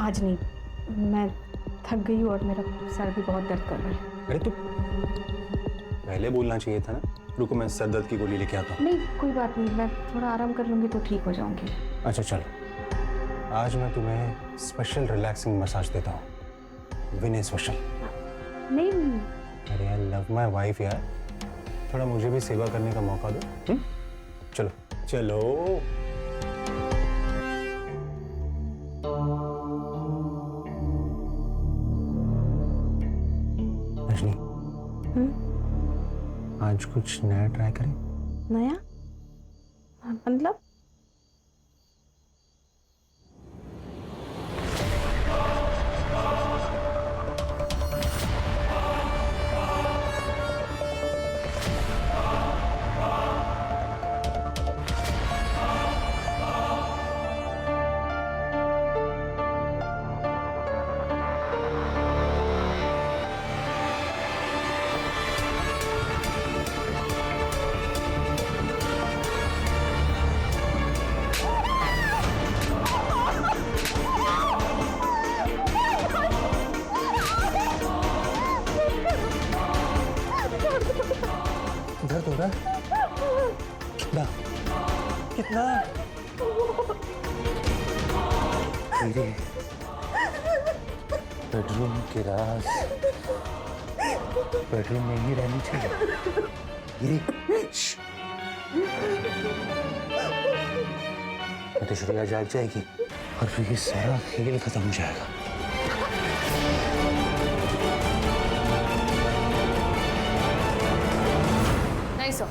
आज नहीं, मैं थक गई हूँ और मेरा सर भी बहुत दर्द कर रहा है। अरे तो पहले बोलना चाहिए था ना। रुको मैं सर दर्द की गोली लेके आता हूँ। नहीं कोई बात नहीं, मैं थोड़ा आराम कर लूँगी तो ठीक हो जाऊँगी। अच्छा चलो, आज मैं तुम्हें स्पेशल रिलैक्सिंग मसाज देता हूँ, विनय स्पेशल। नहीं अरे आई लव माई वाइफ यार, थोड़ा मुझे भी सेवा करने का मौका दो। चलो चलो। रजनी, आज कुछ नया ट्राई करें। नया मतलब? दर्द हो रहा है? कितना कितना? मेरे बेडरूम की राज बेडरूम में ही रहनी चाहिए। तो श्रेया जाग जाएगी और फिर ये सारा खेल खत्म हो जाएगा। नहीं सर,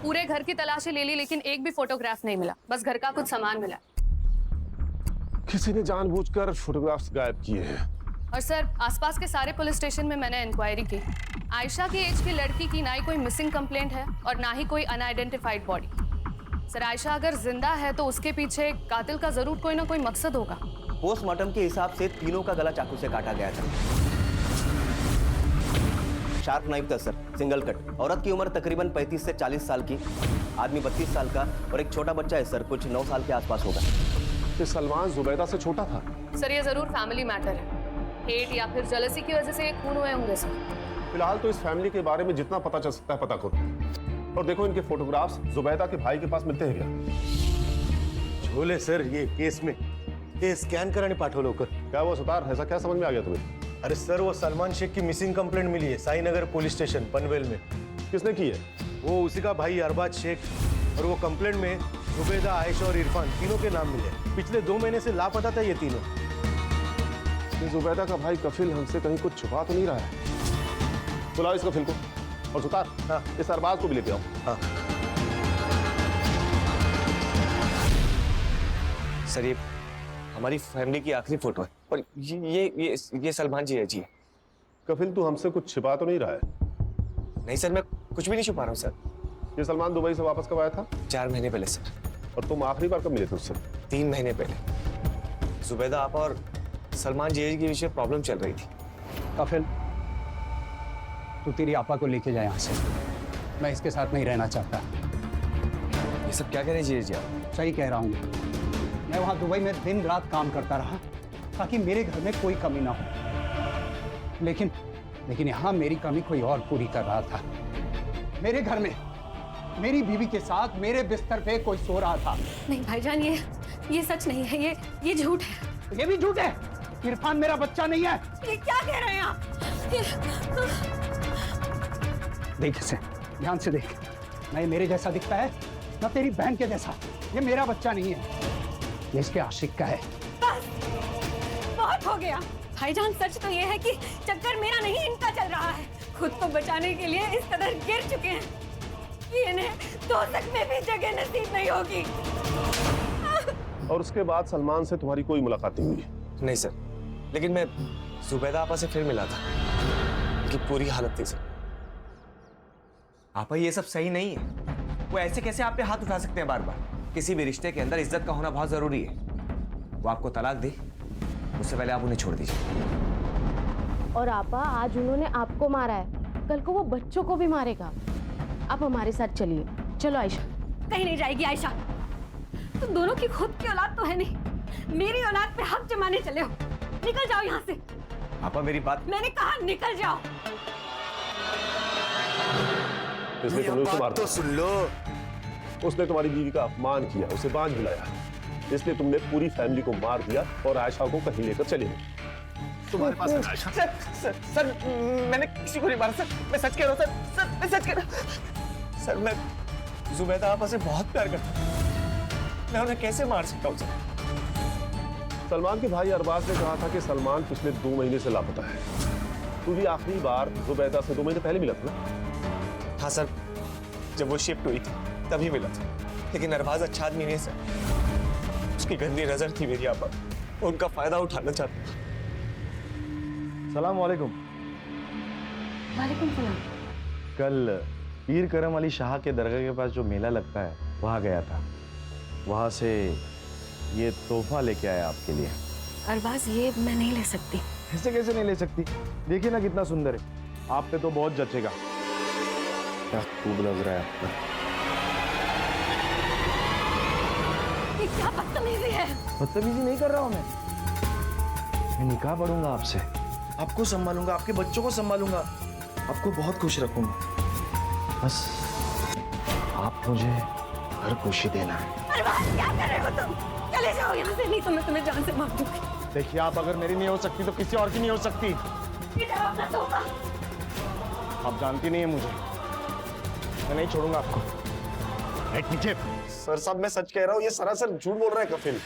पूरे घर की तलाशी ले ली लेकिन एक भी फोटोग्राफ नहीं मिला, बस घर का कुछ सामान मिला। किसी ने जानबूझकर फोटोग्राफ्स गायब किए हैं। और सर आसपास के सारे पुलिस स्टेशन में मैंने इंक्वायरी की। आयशा की एज की लड़की की ना ही कोई मिसिंग कंप्लेंट है और ना ही कोई अनआइडेंटिफाइड बॉडी। सर आयशा अगर जिंदा है तो उसके पीछे कातिल का जरूर कोई ना कोई मकसद होगा। पोस्टमार्टम के हिसाब से तीनों का गला चाकू से काटा गया था। शार्प नाइफ था सर, सिंगल कट। औरत की उम्र तकरीबन 35 से 40 साल की, आदमी 32 साल का और एक छोटा बच्चा है सर, कुछ 9 साल के आसपास होगा। ये सलमान जुबैदा से छोटा था? सर ये जरूर फैमिली मैटर है, हेट या फिर जेलसी की वजह से ये खून हुए होंगे सर। फिलहाल तो इस फैमिली के बारे में जितना पता चल सकता है पता करो। और देखो इनके फोटोग्राफ्स जुबैदा के भाई के पास मिलते हैं क्या? झोले सर, ये केस में ये स्कॅन कराने पाठवलं लवकर। क्या वो सुतार, ऐसा क्या समझ में आ गया तुम्हें? अरे सर, वो सलमान शेख की मिसिंग कंप्लेंट मिली है साईनगर पुलिस स्टेशन पनवेल में। किसने की है? वो उसी का भाई अरबाज शेख। और वो कंप्लेंट में जुबैदा, आयशा और इरफान तीनों के नाम मिले। पिछले 2 महीने से लापता था ये तीनों। ये जुबैदा का भाई कफिल हमसे कहीं कुछ छुपा तो नहीं रहा है? बुलाओ इस कफिल को। और सुतार, हाँ, इस अरबाज को भी लेते आओ। हाँ सर ये हमारी फैमिली की आखिरी फोटो है और ये सलमान जी है जी। कफिल तू हमसे कुछ छिपा तो नहीं रहा है? नहीं सर, मैं कुछ भी नहीं छुपा रहा हूँ सर। ये सलमान दुबई से वापस कब आया था? 4 महीने पहले सर। और तुम आखिरी बार कब मिले थे उससे? 3 महीने पहले। जुबैदा आपा और सलमान जी के विषय प्रॉब्लम चल रही थी। कफिल, तू तेरी आपा को लेके जाए यहाँ से। मैं इसके साथ नहीं रहना चाहता। ये सब क्या कह रहे जी आप? सही कह रहा हूँ। मैं वहाँ दुबई में दिन रात काम करता रहा ताकि मेरे घर में कोई कमी ना हो, लेकिन यहाँ मेरी कमी कोई और पूरी कर रहा था। मेरे घर में मेरी बीवी के साथ मेरे बिस्तर पे कोई सो रहा था। नहीं भाईजान, ये सच नहीं है, ये झूठ है। ये भी झूठ है। इरफान मेरा बच्चा नहीं है। ये क्या कह रहे हैं आप? देख इसे, ध्यान से देख। ना ये मेरे जैसा दिखता है, ना तेरी बहन के जैसा। ये मेरा बच्चा नहीं है, ये इसके आशिक का है। बस बहुत हो गया भाईजान। सच तो ये है कि चक्कर मेरा नहीं इनका चल रहा है। खुद को बचाने के लिए इस कदर गिर चुके हैं कि इन्हें दोजख में भी जगह नसीब नहीं होगी। और उसके बाद सलमान से तुम्हारी कोई मुलाकात नहीं हुई? नहीं सर, लेकिन मैं जुबैदा आपा से फिर मिला था। उनकी पूरी हालत थी सर। आपा ये सब सही नहीं है। वो ऐसे कैसे आप पे हाथ उठा सकते हैं बार बार? किसी भी रिश्ते के अंदर इज्जत का होना बहुत जरूरी है। वो आपको तलाक दे, उससे पहले आप उन्हें छोड़ दीजिए। और आपा, आज उन्होंने आपको मारा है, कल को वो बच्चों को भी मारेगा। आप हमारे साथ चलिए। चलो आयशा। कहीं नहीं जाएगी आयशा। तुम दोनों की खुद की औलाद तो है नहीं, मेरी औलाद पे हक जमाने चले हो। निकल जाओ यहाँ से। आपा मेरी बात। मैंने कहा निकल जाओ। इसलिए तुमने उसे मारा। तो सुन लो। उसने तुम्हारी बीवी का अपमान किया, उसे बांझ बुलाया, इसलिए तुमने पूरी फैमिली को मार दिया और आयशा को कहीं लेकर चले गए। तुम्हारे पास है आयशा? सर मैंने किसी को नहीं मारा सर, मैं सच कह रहा हूँ सर, मैं सच कह रहा हूँ सर। मैं जुबैदा आपा से बहुत प्यार करता हूँ, मैं उन्हें कैसे मार सकता हूँ सर? सलमान के भाई अरबाज ने कहा था कि सलमान पिछले 2 महीने से लापता है। तू भी आखिरी बार जुबैदा से 2 महीने पहले मिला था ना? हाँ सर, जब वो शिफ्ट हुई थी तभी मिला था, लेकिन अरबाज अच्छा आदमी नहीं है सर, उसकी गंदी नजर थी मेरी आपा, उनका फायदा उठाना चाहता था। सलाम वालेकुम। वालेकुम सलाम। कल पीर करम अली शाह के दरगाह के पास जो मेला लगता है वहाँ गया था, वहाँ से ये तोहफा लेके आया आपके लिए। अरबाज ये मैं नहीं ले सकती। ऐसे कैसे नहीं ले सकती? देखिए ना कितना सुंदर है, आप पे तो बहुत जचेगा। क्या खूब लग रहा है आपका। ये क्या बदतमीजी है? बदतमीजी नहीं कर रहा हूँ मैं निकाह पढ़ूंगा आपसे, आपको संभालूंगा, आपके बच्चों को संभालूंगा, आपको बहुत खुश रखूंगा। बस आप मुझे हर खुशी देना है। अरबाज क्या कर रहे हो तुम? चले जाओ यहाँ से, नहीं तो मैं तुम्हें जान से मार दूंगी। देखिए आप अगर मेरी नहीं हो सकती तो किसी और की नहीं हो सकती। अपना तोहफा। आप जानती नहीं है मुझे, मैं नहीं छोड़ूंगा आपको। बैठ नीचे। सर साहब मैं सच कह रहा हूँ, ये सरासर झूठ बोल रहा है कफिल।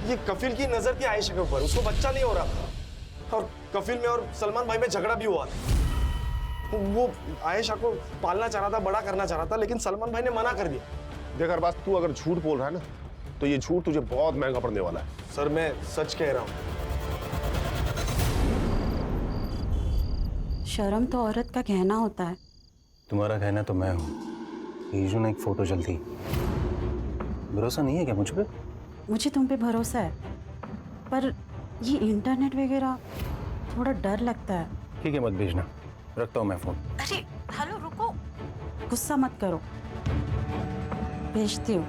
ये कफिल की नजर थी आयशा के ऊपर, उसको बच्चा नहीं हो रहा और कफिल में और सलमान भाई में झगड़ा भी हुआ था। वो आयशा को पालना चाह रहा था, बड़ा करना चाह रहा था, लेकिन सलमान भाई ने मना कर दिया। देख अरबाज, तू अगर झूठ बोल रहा है ना तो ये झूठ तुझे बहुत महंगा पड़ने वाला है। सर मैं सच कह रहा हूँ। शर्म तो औरत का कहना होता है। तुम्हारा कहना तो मैं हूँ। ईजू ने एक फोटो चलती, भरोसा नहीं है क्या मुझ पे? मुझे तुम पे भरोसा है, पर ये इंटरनेट वगैरह थोड़ा डर लगता है। ठीक है, मत भेजना, रखता हूँ मैं फोन। अरे हेलो रुको, गुस्सा मत करो, भेजती हूँ।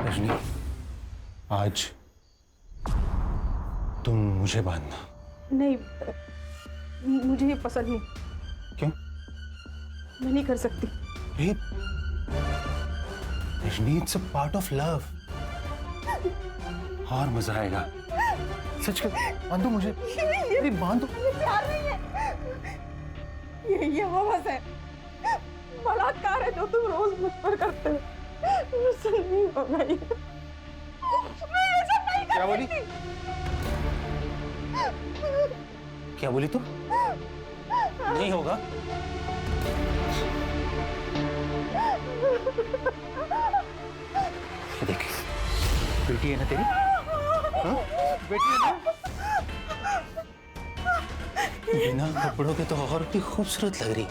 रजनी, आज तुम मुझे बांधना। नहीं, मुझे ये पसंद नहीं। क्यों? मैं नहीं कर सकती। Rajni, it's a part of love. और मजा आएगा। सच कर, बांधो मुझे। अरे बांधो। ये प्यार नहीं है, ये हवस है, बलात्कार है जो तुम रोज मुझ पर करते हो। मुझसे नहीं होगा ये। मैं ऐसा नहीं कर क्या बोली? सकती। क्या बोली तू? नहीं होगा। ये देख, बेटी है ना तेरी? हाँ? बेटी है ना? बिना कपड़ों के तो और भी खूबसूरत लग रही।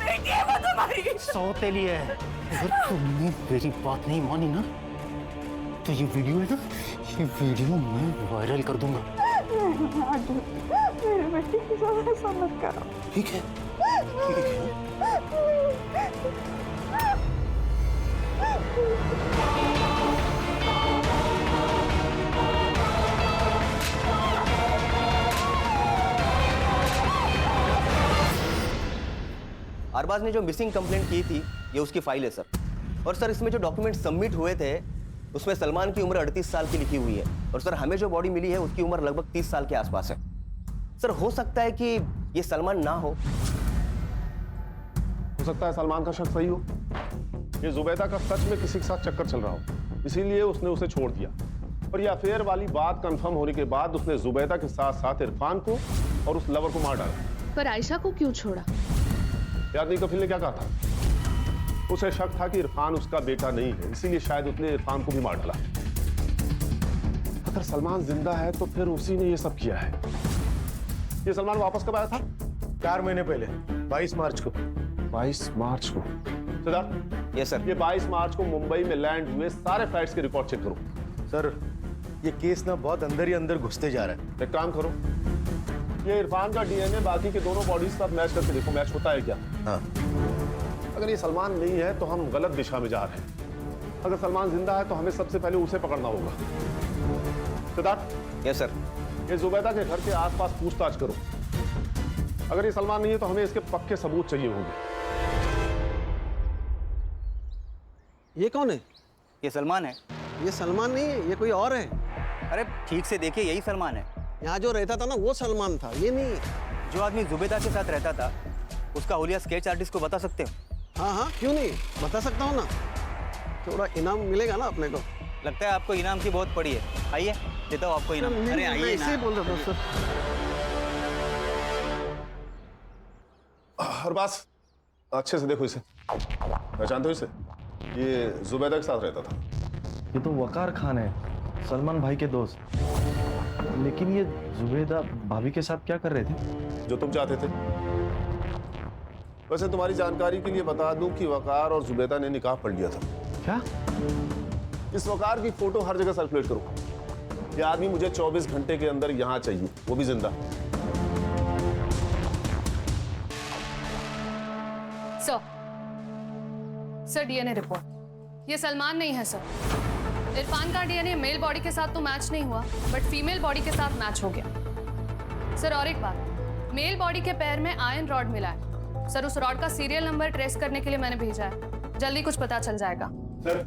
बेटी है वो तुम्हारी। सौतेली है। अगर तुमने मेरी बात नहीं मानी ना तो ये वीडियो है ना, ये वीडियो मैं वायरल कर दूंगा। मेरे बेटी की साथ ऐसा मत करो। ठीक है, ठीक है। अरबाज ने जो मिसिंग कंप्लेंट की थी ये उसकी फाइल है सर। और सर इसमें जो डॉक्यूमेंट सबमिट हुए थे उसमें सलमान की उम्र 38 साल की लिखी हुई है और सर हमें जो बॉडी मिली है उसकी उम्र लगभग 30 साल के आसपास है। सर हो सकता है कि ये सलमान ना हो सकता है सलमान का शक सही हो। ये जुबैदा का सच में किसी के साथ चक्कर चल रहा हो, इसीलिए उसने उसे छोड़ दिया। और ये अफेयर वाली बात कंफर्म होने के बाद उसने जुबैदा के साथ साथ इरफान को और उस लवर को मार डाला। पर आयशा को क्यों छोड़ा? याद नहीं कफिल ने क्या कहा था? उसे शक था कि इरफान उसका बेटा नहीं है, इसीलिए शायद उसने इरफान को भी मार डाला। अगर सलमान जिंदा है तो फिर उसी ने ये सब किया है। ये सलमान वापस कब आया था? 4 महीने पहले, 22 मार्च को। 22 मार्च को। Siddharth, yes sir. ये 22 मार्च को मुंबई में लैंड हुए सारे फ्लाइट्स के रिकॉर्ड चेक करो। सर, ये केस ना बहुत अंदर ही अंदर घुसते जा रहा है। एक काम करो, ये इरफान का डीएनए बाकी के दोनों बॉडीज के साथ मैच करके देखो, मैच होता है क्या? हाँ। अगर ये सलमान नहीं है तो हम गलत दिशा में जा रहे हैं। अगर सलमान जिंदा है तो हमें सबसे पहले उसे पकड़ना होगा। सिद्धार्थ। Yes sir. ये जुबैदा के घर के आसपास पूछताछ करो। अगर ये सलमान नहीं है तो हमें इसके पक्के सबूत चाहिए होंगे। ये कौन है? ये सलमान है। ये सलमान नहीं है, ये कोई और है। अरे ठीक से देखिए, यही सलमान है। यहाँ जो रहता था ना वो सलमान था, ये नहीं है। जो आदमी जुबैदा के साथ रहता था, उसका हुलिया स्केच आर्टिस्ट को बता सकते हो? हाँ हाँ, क्यों नहीं, बता सकता हूँ ना। थोड़ा इनाम मिलेगा ना अपने को। लगता है आपको इनाम की बहुत पड़ी है। आइए, देता हूँ आपको इनाम। अरे आइए, ऐसे ही बोल रहा था सर। और बस अच्छे से देखो इसे, पहचानते हो इसे? ये जुबैदा के साथ रहता था। ये तो वकार खान है, सलमान भाई के दोस्त। लेकिन ये जुबैदा भाभी के साथ क्या कर रहे थे? जो तुम चाहते थे। वैसे तुम्हारी जानकारी के लिए बता दूं कि वकार और जुबैदा ने निकाह पढ़ लिया था। क्या? इस वकार की फोटो हर जगह सर्कुलेट करो। ये आदमी मुझे 24 घंटे के अंदर यहां चाहिए, वो भी जिंदा। Sir DNA report. ये सलमान नहीं है सर। इरफान का डीएनए मेल बॉडी के साथ तो मैच नहीं हुआ, बट फीमेल बॉडी के साथ मैच हो गया। सर और एक बात, मेल बॉडी के पैर में आयरन रॉड मिला है। सर उस रॉड का सीरियल नंबर ट्रेस करने के लिए मैंने भेजा है, जल्दी कुछ पता चल जाएगा। सर,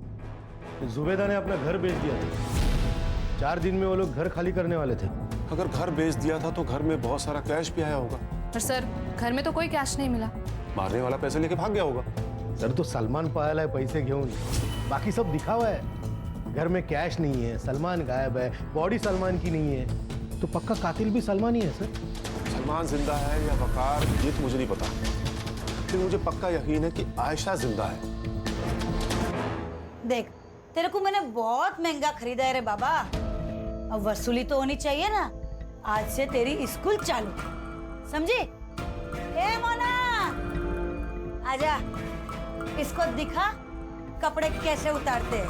जुबैदा ने अपना घर बेच दिया था। 4 दिन में वो लोग घर खाली करने वाले थे। अगर घर बेच दिया था तो घर में बहुत सारा कैश भी आया होगा। पर सर घर में तो कोई कैश नहीं मिला। मारने वाला पैसे लेके भाग गया होगा। सर, तो सलमान पायल है पैसे घेऊन, बाकी सब दिखा हुआ है। घर में कैश नहीं है, सलमान गायब है, बॉडी सलमान की नहीं है, तो पक्का कातिल भी सलमान ही है सर। सलमान जिंदा है या वकार, ये तो मुझे नहीं पता, लेकिन मुझे पक्का यकीन है कि आयशा जिंदा है। देख, तेरे को मैंने बहुत महंगा खरीदा है रे बाबा। अब वसूली तो होनी चाहिए ना। आज से तेरी स्कूल चालू, समझी? ए मोना, आजा, इसको दिखा कपड़े कैसे उतारते हैं।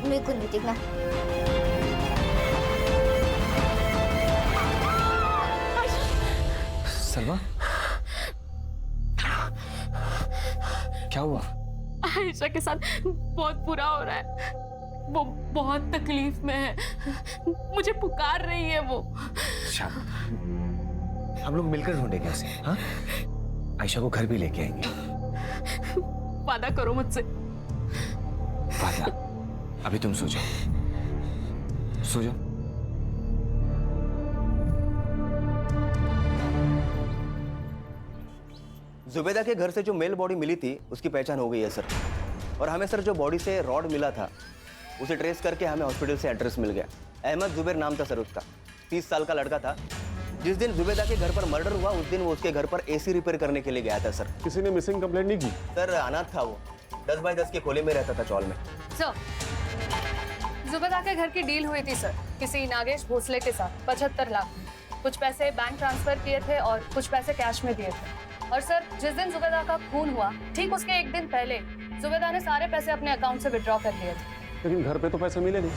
मेरे को नहीं देखना। सलमा, क्या हुआ? आयशा के साथ बहुत बुरा हो रहा है। वो बहुत तकलीफ में है, मुझे पुकार रही है वो। हम लोग मिलकर ढूंढेंगे उसे। हाँ, आयशा को घर भी लेके आएंगे। वादा करो मुझसे। वादा? अभी तुम सो जाओ, सो जाओ। जुबैदा के घर से जो मेल बॉडी मिली थी उसकी पहचान हो गई है सर। और हमें सर जो बॉडी से रॉड मिला था उसे ट्रेस करके हमें हॉस्पिटल से एड्रेस मिल गया। अहमद जुबैर नाम था सर उसका, 30 साल का लड़का था। जिस दिन जुबैदा के घर पर मर्डर हुआ उस दिन वो उसके घर पर एसी रिपेयर करने के लिए गया था सर। किसी ने मिसिंग कंप्लेंट नहीं की? सर अनाथ था वो, 10 बाय 10 के खोले में रहता था चौल में। सर जुबैदा के घर की डील हुई थी सर किसी नागेश भोसले के साथ 75 लाख। कुछ पैसे बैंक ट्रांसफर किए थे और कुछ पैसे कैश में दिए थे। और सर जिस दिन जुबैदा का खून हुआ ठीक उसके एक दिन पहले जुबैदा ने सारे पैसे अपने अकाउंट से विड्रॉ कर लिए थे। लेकिन घर पे तो पैसे मिले नहीं।